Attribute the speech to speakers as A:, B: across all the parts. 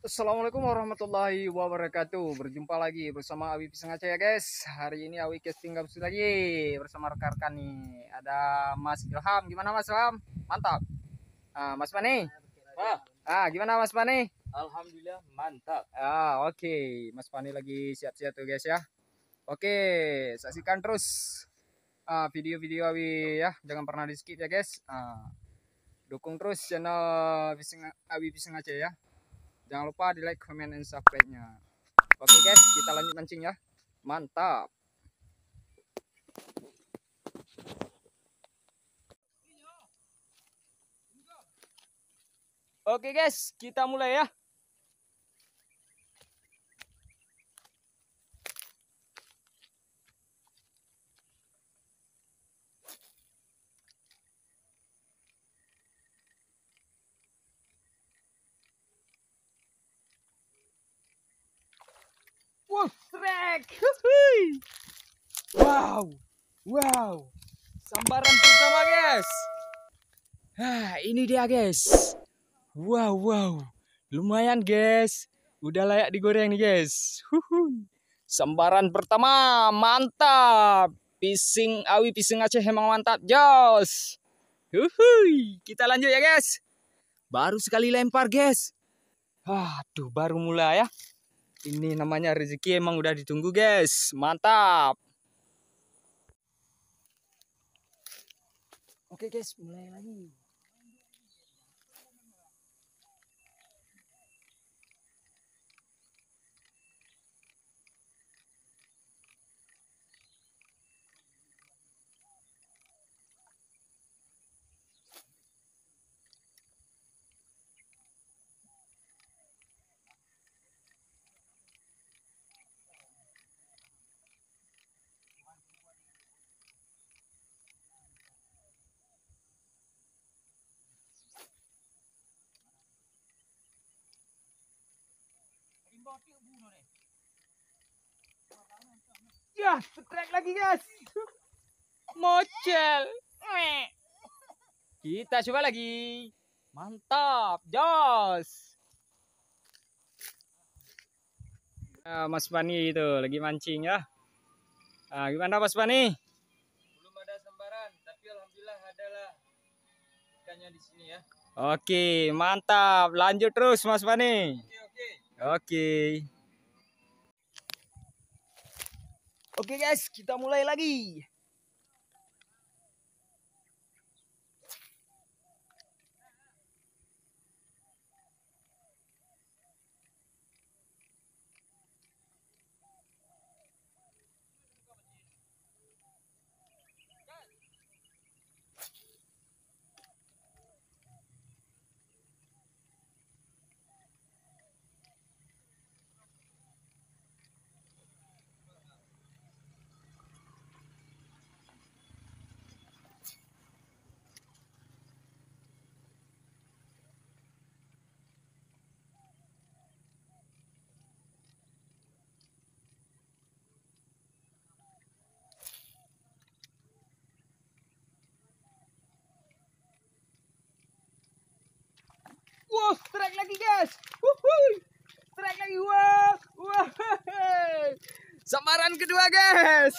A: Assalamualaikum warahmatullahi wabarakatuh. Berjumpa lagi bersama Awi Pisang Aceh ya guys. Hari ini Awi casting gabus lagi bersama rekan-rekan nih. Ada Mas Ilham. Gimana Mas Ilham? Mantap. Mas Pani. Gimana Mas Pani?
B: Alhamdulillah mantap.
A: Oke. Mas Pani lagi siap-siap tuh guys ya. Oke, saksikan terus video-video Awi ya. Jangan pernah di skip ya guys. Dukung terus channel Awi Pisang Aceh ya. Jangan lupa di like, comment, dan subscribe-nya. Oke guys, kita lanjut mancing ya. Mantap. Oke guys, kita mulai ya. Strike. Wow. Sambaran pertama guys. Ini dia guys. Wow. Lumayan guys. Udah layak digoreng nih guys. Sambaran pertama, mantap. Awi pising Aceh emang mantap, jos. Kita lanjut ya guys. Baru sekali lempar guys. Baru mulai ya. Ini namanya rezeki emang udah ditunggu guys. Mantap. Oke guys, mulai lagi. Ya, strike lagi guys. Mocel. Kita coba lagi. Mantap, jos. Mas Pani itu lagi mancing ya. Gimana Mas Pani?
B: Belum ada sambaran, tapi alhamdulillah adalah ikannya di sini ya.
A: Oke, mantap. Lanjut terus Mas Pani. Oke. Oke guys, kita mulai lagi. Strike lagi guys. Strike lagi. Sambaran kedua guys.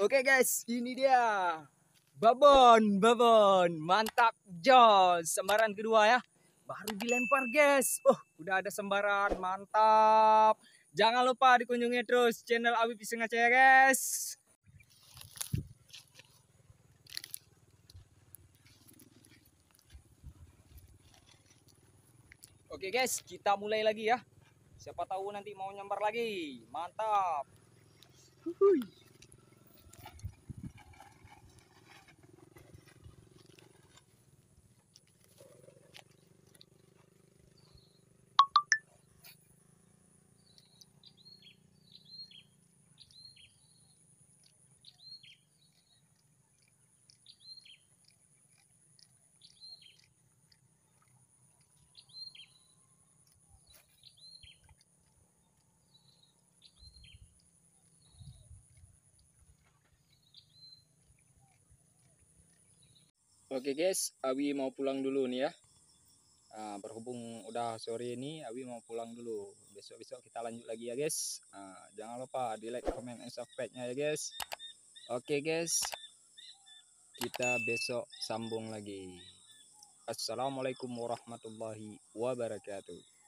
A: Oke guys, ini dia. Babon. Mantap jos. Sambaran kedua ya. Baru dilempar guys. Udah ada sambaran. Mantap. Jangan lupa dikunjungi terus channel Awi Pisang Aceh ya guys. Oke guys, kita mulai lagi ya. Siapa tahu nanti mau nyambar lagi. Mantap. Oke guys, Abi mau pulang dulu nih ya. Berhubung udah sore ini, Awi mau pulang dulu. Besok-besok kita lanjut lagi ya guys. Jangan lupa di like, comment, and subscribe-nya ya guys. Oke guys, kita besok sambung lagi. Assalamualaikum warahmatullahi wabarakatuh.